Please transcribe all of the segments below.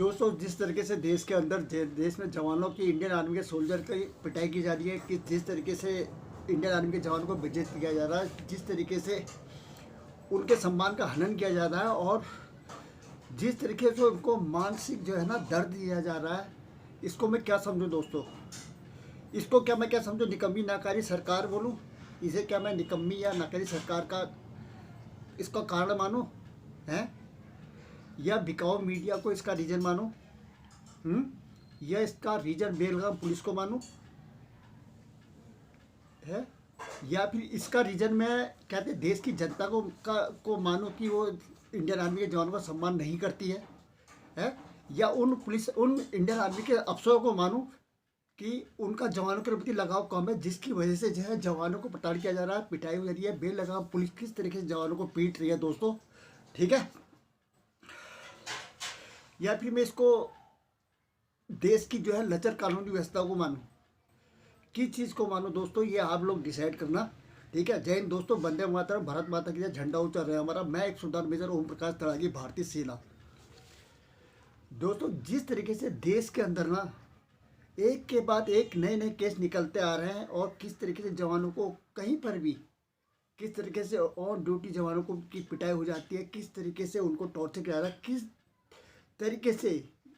दोस्तों, जिस तरीके से देश के अंदर देश में जवानों की, इंडियन आर्मी के सोल्जर की पिटाई की जा रही है, कि जिस तरीके से इंडियन आर्मी के जवानों को बेइज्जत किया जा रहा है, जिस तरीके से उनके सम्मान का हनन किया जा रहा है और जिस तरीके से उनको मानसिक जो है ना दर्द दिया जा रहा है, इसको मैं क्या समझूं दोस्तों? इसको क्या मैं क्या समझूं? निकम्मी नाकारी सरकार बोलूं? इसे क्या मैं निकम्मी या नाकारी सरकार का इसका कारण मानूं? हैं? या बिकाऊ मीडिया को इसका रीजन मानूं? या इसका रीजन बेलगाम पुलिस को मानूं? है या फिर इसका रीजन मैं कहते देश की जनता को मानूं कि वो इंडियन आर्मी के जवानों का सम्मान नहीं करती है? या उन इंडियन आर्मी के अफसरों को मानूं कि उनका जवानों के प्रति लगाव कम है, जिसकी वजह से जो है जवानों को प्रताड़ित किया जा रहा है, पिटाई हो रही है, बेलगाम पुलिस किस तरीके से जवानों को पीट रही है दोस्तों, ठीक है? या फिर मैं इसको देश की जो है लचर कानूनी व्यवस्था को मानूं? किस चीज़ को मानो दोस्तों, ये आप लोग डिसाइड करना, ठीक है? जय हिंद दोस्तों, वंदे मातरम, भारत माता की जय, झंडा ऊंचा रहे हमारा। मैं एक सुधार मेजर ओम प्रकाश तड़ागी, भारतीय सेना। दोस्तों, जिस तरीके से देश के अंदर ना एक के बाद एक नए नए केस निकलते आ रहे हैं और किस तरीके से जवानों को कहीं पर भी किस तरीके से ऑन ड्यूटी जवानों को की पिटाई हो जाती है, किस तरीके से उनको टॉर्चर किया जा रहा है, किस तरीके से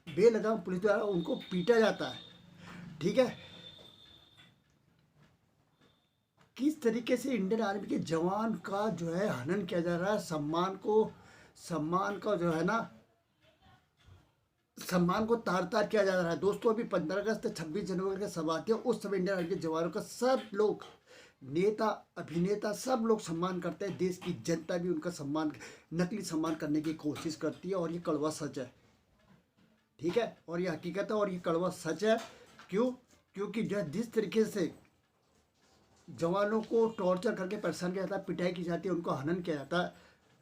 बेलगाम पुलिस द्वारा उनको पीटा जाता है, ठीक है? किस तरीके से इंडियन आर्मी के जवान का जो है हनन किया जा रहा है, सम्मान का जो है ना सम्मान को तार तार किया जा रहा है दोस्तों। अभी 15 अगस्त 26 जनवरी के सब आते हैं, उस समय इंडियन आर्मी के जवानों का सब लोग, नेता अभिनेता सब लोग सम्मान करते हैं, देश की जनता भी उनका सम्मान, नकली सम्मान करने की कोशिश करती है, और ये कड़वा सच है, ठीक है? और ये हकीकत है और ये कड़वा सच है। क्योंकि जो जिस तरीके से जवानों को टॉर्चर करके परेशान किया जाता है, पिटाई की जाती है, उनको हनन किया जाता है,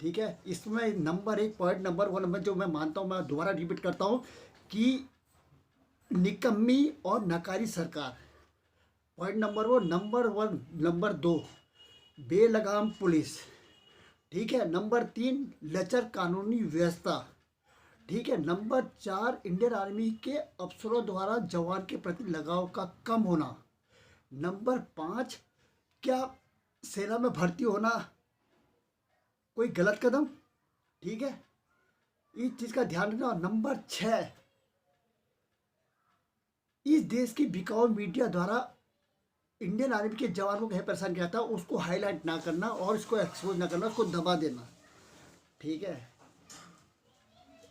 ठीक है? इसमें नंबर 1 पॉइंट नंबर 1 नंबर जो मैं मानता हूँ, मैं दोबारा रिपीट करता हूँ कि निकम्मी और नकारी सरकार, पॉइंट नंबर 1 नंबर 2 बेलगाम पुलिस, ठीक है? नंबर 3 लचर कानूनी व्यवस्था, ठीक है? नंबर 4 इंडियन आर्मी के अफसरों द्वारा जवान के प्रति लगाव का कम होना। नंबर 5 क्या सेना में भर्ती होना कोई गलत कदम, ठीक है? इस चीज़ का ध्यान रखना। नंबर 6 इस देश की बिकाऊ मीडिया द्वारा इंडियन आर्मी के जवानों को कहीं परेशान किया था, उसको हाईलाइट ना करना और इसको एक्सपोज ना करना, उसको दबा देना, ठीक है?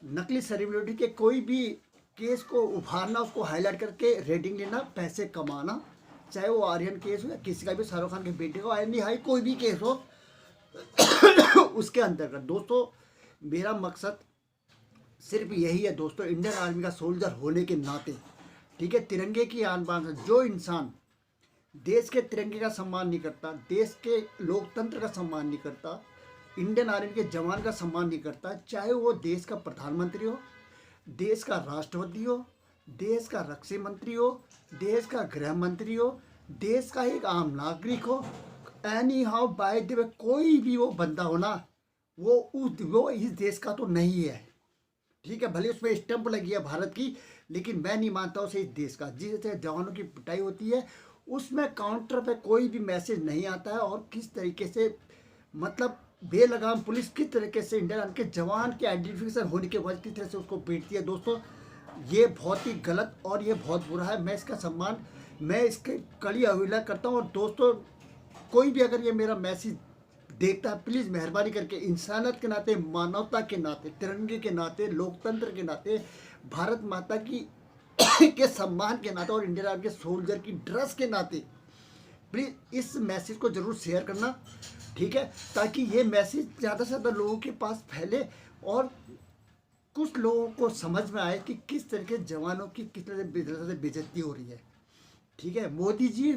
नकली सेलिब्रिटी के कोई भी केस को उभारना, उसको हाईलाइट करके रेटिंग लेना, पैसे कमाना, चाहे वो आर्यन केस हो या किसी का भी, शाहरुख खान के बेटे को, आयरन हाई कोई भी केस हो उसके अंतर्गत दोस्तों मेरा मकसद सिर्फ यही है दोस्तों, इंडियन आर्मी का सोल्जर होने के नाते, ठीक है? तिरंगे की आन बान से जो इंसान देश के तिरंगे का सम्मान नहीं करता, देश के लोकतंत्र का सम्मान नहीं करता, इंडियन आर्मी के जवान का सम्मान नहीं करता, चाहे वो देश का प्रधानमंत्री हो, देश का राष्ट्रपति हो, देश का रक्षा मंत्री हो, देश का गृह मंत्री हो, देश का एक आम नागरिक हो, any how by the way कोई भी वो बंदा हो ना, वो इस देश का तो नहीं है, ठीक है? भले उसमें स्टैंप लगी है भारत की, लेकिन मैं नहीं मानता उसे इस देश का। जिससे जवानों की पिटाई होती है उसमें काउंटर पे कोई भी मैसेज नहीं आता है, और किस तरीके से मतलब बेलगाम पुलिस किस तरीके से इंडियन आर्मी के जवान के आइडेंटिफिकेशन होने के बाद किस तरह से उसको पीटती है दोस्तों, ये बहुत ही गलत और ये बहुत बुरा है। मैं इसकी कड़ी अवहेलना करता हूँ। और दोस्तों, कोई भी अगर ये मेरा मैसेज देखता है, प्लीज़ मेहरबानी करके इंसानियत के नाते, मानवता के नाते, तिरंगे के नाते, लोकतंत्र के नाते, भारत माता की के सम्मान के नाते और इंडियन आर्मी के सोल्जर की ड्रेस के नाते प्लीज़ इस मैसेज को ज़रूर शेयर करना, ठीक है? ताकि ये मैसेज ज़्यादा से ज़्यादा लोगों के पास फैले और कुछ लोगों को समझ में आए कि किस तरीके जवानों की किस तरह से बेइज्जती हो रही है, ठीक है? मोदी जी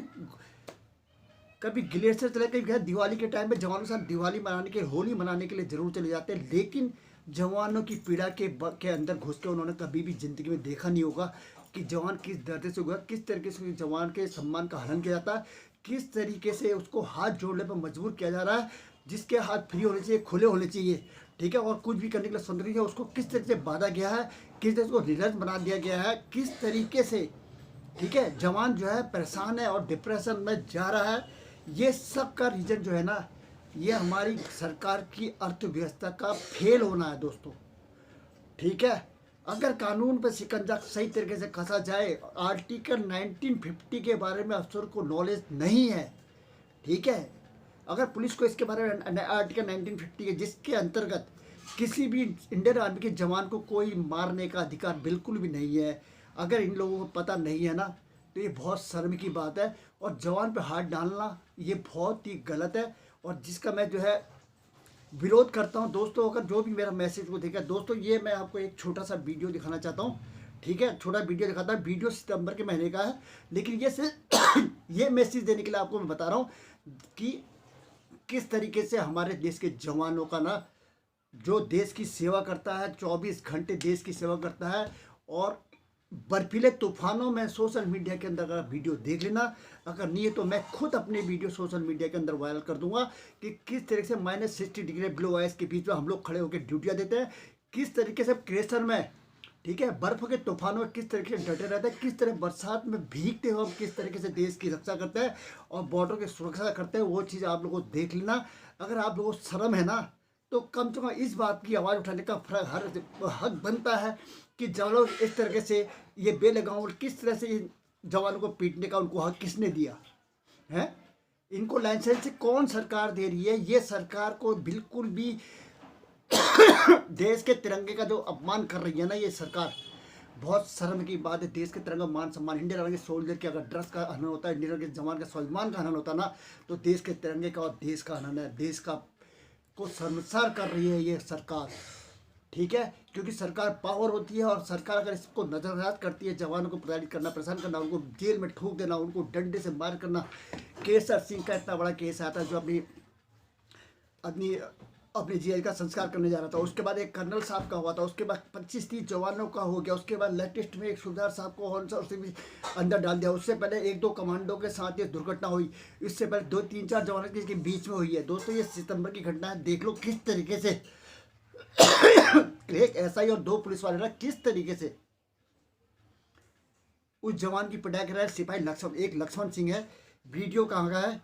कभी ग्लेशियर चले, कभी गए दिवाली के टाइम में जवानों के साथ दिवाली मनाने के, होली मनाने के लिए जरूर चले जाते हैं, लेकिन जवानों की पीड़ा के अंदर घुस के उन्होंने कभी भी जिंदगी में देखा नहीं होगा कि जवान किस दर्द से हुआ, किस तरीके से जवान के सम्मान का हनन किया जाता है, किस तरीके से उसको हाथ जोड़ने पर मजबूर किया जा रहा है, जिसके हाथ फ्री होने चाहिए, खुले होने चाहिए, ठीक है? और कुछ भी करने के लिए स्वतंत्र है उसको किस तरीके से बांधा गया है, किस देश को रिलैक्स बना दिया गया है, किस तरीके से, ठीक है, जवान जो है परेशान है और डिप्रेशन में जा रहा है। ये सब का रीज़न जो है ना, ये हमारी सरकार की अर्थव्यवस्था का फेल होना है दोस्तों, ठीक है। अगर कानून पर शिकंजा सही तरीके से कसा जाए, आर्टिकल 1950 के बारे में अफसर को नॉलेज नहीं है, ठीक है, अगर पुलिस को इसके बारे में आर्टिकल 1950 के जिसके अंतर्गत किसी भी इंडियन आर्मी के जवान को कोई मारने का अधिकार बिल्कुल भी नहीं है, अगर इन लोगों को पता नहीं है ना, तो ये बहुत शर्म की बात है। और जवान पे हाथ डालना ये बहुत ही गलत है, और जिसका मैं जो है विरोध करता हूं दोस्तों। अगर जो भी मेरा मैसेज को देखा दोस्तों, ये मैं आपको एक छोटा सा वीडियो दिखाना चाहता हूं, ठीक है, छोटा वीडियो दिखाता हूं। वीडियो सितंबर के महीने का है, लेकिन ये से ये मैसेज देने के लिए आपको मैं बता रहा हूं कि किस तरीके से हमारे देश के जवानों का ना, जो देश की सेवा करता है, 24 घंटे देश की सेवा करता है, और बर्फीले तूफानों में सोशल मीडिया के अंदर अगर वीडियो देख लेना, अगर नहीं है तो मैं खुद अपने वीडियो सोशल मीडिया के अंदर वायरल कर दूंगा कि किस तरीके से -60 डिग्री ब्लो आइस के बीच में हम लोग खड़े होकर ड्यूटियां देते हैं, किस तरीके से क्रेशर में, ठीक है, बर्फ के तूफानों में किस तरीके से डटे रहते हैं, किस तरह बरसात में भीगते हुए हम किस तरीके से देश की रक्षा करते हैं और बॉर्डर की सुरक्षा करते हैं। वो चीज़ आप लोगों को देख लेना। अगर आप लोगों को शर्म है ना, तो कम से कम इस बात की आवाज़ उठाने का हर हक बनता है कि जब लोग इस तरीके से ये बेलगाम किस तरह से जवानों को पीटने का उनको हक किसने दिया है? इनको लाइसेंस कौन सरकार दे रही है? ये सरकार को बिल्कुल भी देश के तिरंगे का जो अपमान कर रही है ना ये सरकार, बहुत शर्म की बात है। देश के तिरंगा मान सम्मान, इंडियन आर्मी के सोल्जर के अगर ड्रेस का हनन होता है, इंडियन आर्मी के जवान का स्वाभिमान का हनन होता ना, तो देश के तिरंगे का और देश का हनन है। देश का को शर्मसार कर रही है ये सरकार, ठीक है, क्योंकि सरकार पावर होती है, और सरकार अगर इसको नजरअंदाज करती है, जवानों को प्रताड़ित करना, परेशान करना, उनको जेल में ठोक देना, उनको डंडे से मार करना। केसर सिंह का इतना बड़ा केस आता है जो अपनी अपनी अपने जीएल का संस्कार करने जा रहा था, उसके बाद एक कर्नल साहब का हुआ था, उसके बाद 25-30 जवानों का हो गया, उसके बाद लेटेस्ट में एक सुबेदार साहब को उसे भी अंदर डाल दिया, उससे पहले 1-2 कमांडो के साथ ये दुर्घटना हुई, इससे पहले 2-3-4 जवानों के बीच में हुई है दोस्तों। ये सितंबर की घटना है, देख लो किस तरीके से एक एसआई और 2 पुलिस वाले ना किस तरीके से उस जवान की पिटाई कर रहा है। सिपाही लक्ष्मण सिंह है। वीडियो कहाँ का है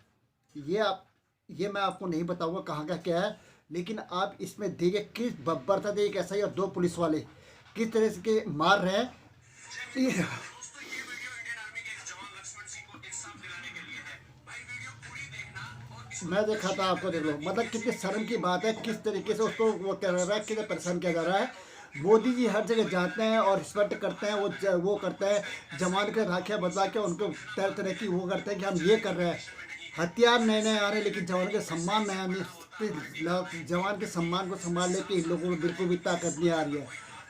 ये मैं आपको नहीं बताऊंगा कहाँ का क्या है, लेकिन आप इसमें देखिए किस बर्बरता से एक एसआई और 2 पुलिस वाले किस तरह से के मार रहे हैं। मैं देखा था, आपको देख लो, मतलब कितनी शर्म की बात है, किस तरीके से उसको वो कर रहा है, कितना परेशान किया जा रहा है। मोदी जी हर जगह जाते हैं और रिस्पेक्ट करते हैं, वो करते हैं जवान के राखियाँ बदला के उनको तरह तरह की वो करते हैं कि हम ये कर रहे हैं। हथियार नए नए आ रहे हैं, लेकिन जवान के सम्मान नया नहीं, जवान के सम्मान को संभालने की इन लोगों को बिल्कुल भी ताकत नहीं आ रही है,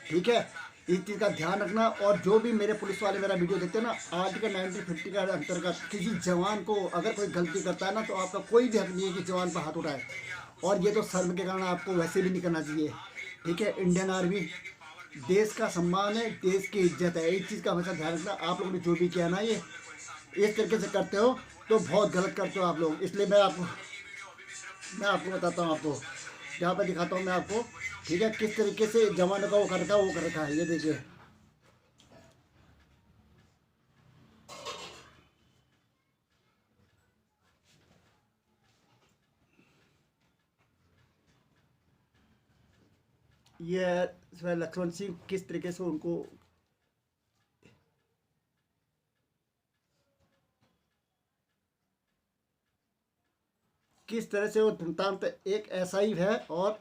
ठीक है। इस चीज़ का ध्यान रखना। और जो भी मेरे पुलिस वाले मेरा वीडियो देखते हैं ना, आर्टिकल 1950 का अंतर्गत किसी जवान को अगर कोई गलती करता है ना, तो आपका कोई भी हक नहीं है कि जवान पर हाथ उठाए, और ये तो शर्म के कारण आपको वैसे भी नहीं करना चाहिए, ठीक है। इंडियन आर्मी देश का सम्मान है, देश की इज्जत है, इस चीज़ का हमेशा ध्यान रखना। आप लोगों ने जो भी किया ना, ये इस तरीके से करते हो तो बहुत गलत करते हो आप लोग। इसलिए मैं आपको बताता हूँ, आपको यहाँ पर दिखाता हूँ मैं आपको, ठीक है, किस तरीके से जवानों का वो कर रखा है। ये देखिए, ये लक्ष्मण सिंह किस तरीके से उनको किस तरह से वो धूमधाम पे एक ऐसा ही है। और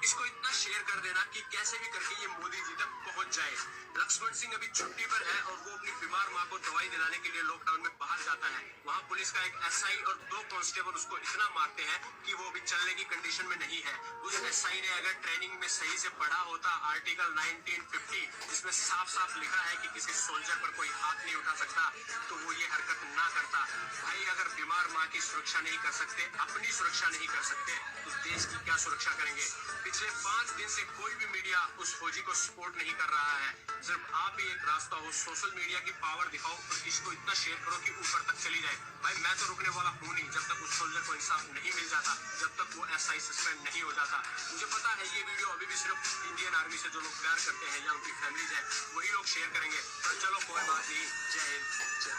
इसको इतना शेयर कर देना कि कैसे भी करके ये मोदी जी तक पहुंच जाए। लक्ष्मण सिंह अभी छुट्टी पर है और वो अपनी बीमार मां को दवाई दिलाने के लिए लॉकडाउन में बाहर जाता है। वहां पुलिस का एक एसआई और 2 कांस्टेबल उसको इतना मारते हैं कि वो अभी चलने की कंडीशन में नहीं है। उस एसआई ने अगर ट्रेनिंग में सही से पढ़ा होता आर्टिकल 1950 जिसमें साफ साफ लिखा है कि किसी सोल्जर पर कोई हाथ नहीं उठा सकता, तो वो ये हरकत ना करता। भाई अगर बीमार माँ की सुरक्षा नहीं कर सकते, अपनी सुरक्षा नहीं कर सकते, तो देश की क्या सुरक्षा करेंगे। पिछले 5 दिन से कोई भी मीडिया उस फौजी को सपोर्ट नहीं कर रहा है। सिर्फ आप ही एक रास्ता हो, सोशल मीडिया की पावर दिखाओ और इसको इतना शेयर करो कि ऊपर तक चली जाए। भाई मैं तो रुकने वाला हूँ नहीं जब तक उस सोल्जर को इंसाफ नहीं मिल जाता, जब तक वो SI सस्पेंड नहीं हो जाता। मुझे पता है ये वीडियो अभी भी सिर्फ इंडियन आर्मी से जो लोग प्यार करते हैं या उनकी फैमिलीज है वही लोग शेयर करेंगे, पर चलो कोई बात नहीं। जय हिंद, जय।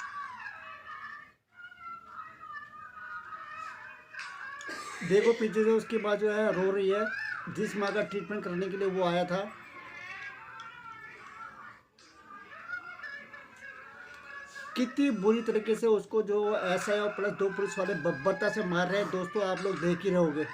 देखो पीछे से उसकी माँ जो है रो रही है, जिस माँ का ट्रीटमेंट करने के लिए वो आया था। कितनी बुरी तरीके से उसको जो SI और प्लस 2 पुलिस वाले बर्बरता से मार रहे हैं दोस्तों, आप लोग देख ही रहोगे।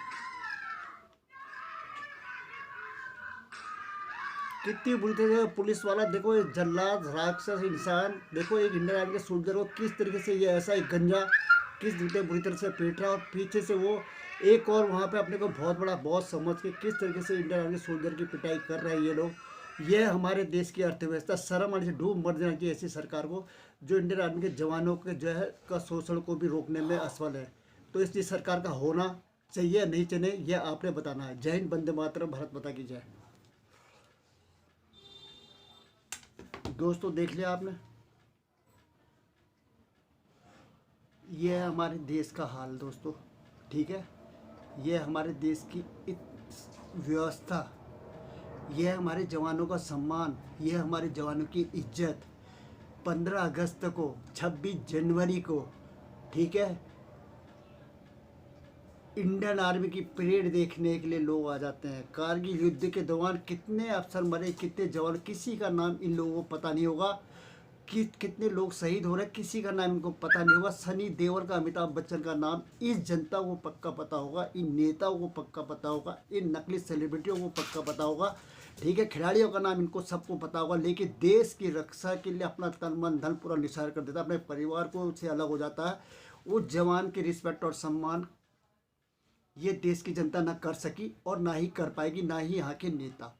कितनी बुरी तरीके से पुलिस वाला, देखो ये जल्लाद राक्षस इंसान, देखो एक इंडियन आर्मी के सोल्जर को किस तरीके से ये SI गंजा किस बुरी तरह से पीट रहा है, और पीछे से वो एक और वहाँ पे अपने को बहुत बड़ा बॉस समझ के किस तरीके से इंडियन आर्मी सोल्जर की पिटाई कर रहे हैं ये लोग। ये हमारे देश की अर्थव्यवस्था, शर्म आने से डूब मर जाना चाहिए ऐसी सरकार को, जो इंडियन आर्मी के जवानों के जो है का शोषण को भी रोकने में असफल है। तो इसलिए सरकार का होना चाहिए नहीं चाहिए ये आपने बताना है। जय हिंद, वंदे मातरम, भारत माता की जय। दोस्तों देख लिया आपने, ये है हमारे देश का हाल दोस्तों, ठीक है। ये हमारे देश की व्यवस्था, ये है हमारे जवानों का सम्मान, ये है हमारे जवानों की इज्जत। 15 अगस्त को, 26 जनवरी को, ठीक है, इंडियन आर्मी की परेड देखने के लिए लोग आ जाते हैं। कारगिल युद्ध के दौरान कितने अफसर मरे, कितने जवान, किसी का नाम इन लोगों को पता नहीं होगा कि कितने लोग शहीद हो रहे हैं, किसी का नाम इनको पता नहीं होगा। सनी देओल का, अमिताभ बच्चन का नाम इस जनता को पक्का पता होगा, इन नेताओं को पक्का पता होगा, इन नकली सेलिब्रिटियों को पक्का पता होगा, ठीक है। खिलाड़ियों का नाम इनको सबको पता होगा, लेकिन देश की रक्षा के लिए अपना तन मन धन पूरा निसार कर देता है, अपने परिवार को से अलग हो जाता है। उस जवान की रिस्पेक्ट और सम्मान ये देश की जनता ना कर सकी और ना ही कर पाएगी, ना ही यहाँ के नेता,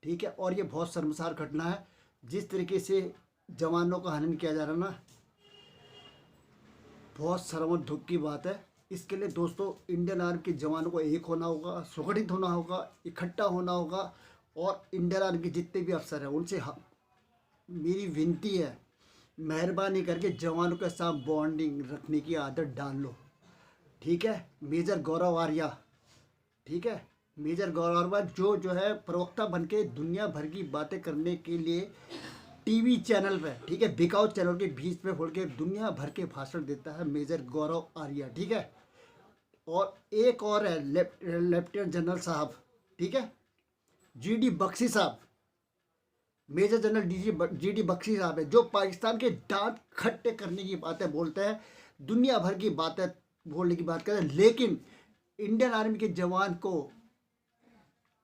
ठीक है। और ये बहुत शर्मसार घटना है, जिस तरीके से जवानों का हनन किया जा रहा है ना, बहुत शर्म और दुख की बात है। इसके लिए दोस्तों इंडियन आर्मी के जवानों को एक होना होगा, सुगठित होना होगा, इकट्ठा होना होगा, और इंडियन आर्मी के जितने भी अफसर हैं उनसे मेरी विनती है, मेहरबानी करके जवानों के साथ बॉन्डिंग रखने की आदत डाल लो, ठीक है। मेजर गौरव आर्या, ठीक है, मेजर गौरव आर्या जो है प्रवक्ता बन के दुनिया भर की बातें करने के लिए टीवी चैनल पे, ठीक है, बिकाऊ चैनल के बीच पे खोल के दुनिया भर के भाषण देता है मेजर गौरव आर्या, ठीक है। और एक और है लेफ्टिनेंट जनरल साहब, ठीक है, GD बख्शी साहब, मेजर जनरल GD बख्शी साहब है, जो पाकिस्तान के दांत खट्टे करने की बातें बोलते हैं, दुनिया भर की बातें बोलने की बात करते हैं, लेकिन इंडियन आर्मी के जवान को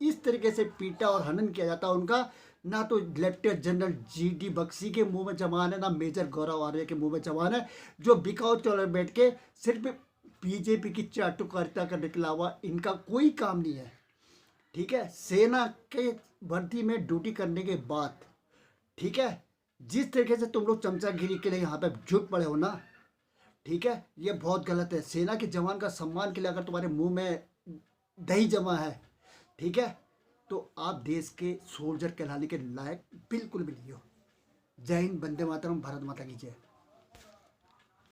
इस तरीके से पीटा और हनन किया जाता है उनका, ना तो लेफ्टिनेंट जनरल GD बख्शी के मुंह में जवान है, ना मेजर गौरव आर्या के मुंह में जवान है, जो बिकाऊ चौल बैठ के सिर्फ बीजेपी की चाटुकारिता करने के अलावा इनका कोई काम नहीं है, ठीक है। सेना के वर्दी में ड्यूटी करने के बाद, ठीक है, जिस तरीके से तुम लोग चमचागिरी के लिए यहाँ पे झुक पड़े हो ना, ठीक है, ये बहुत गलत है। सेना के जवान का सम्मान के लिए अगर तुम्हारे मुंह में दही जमा है, ठीक है, तो आप देश के सोल्जर कहलाने के लायक बिल्कुल भी नहीं हो। जय हिंद, वंदे मातरम, भारत माता की जय।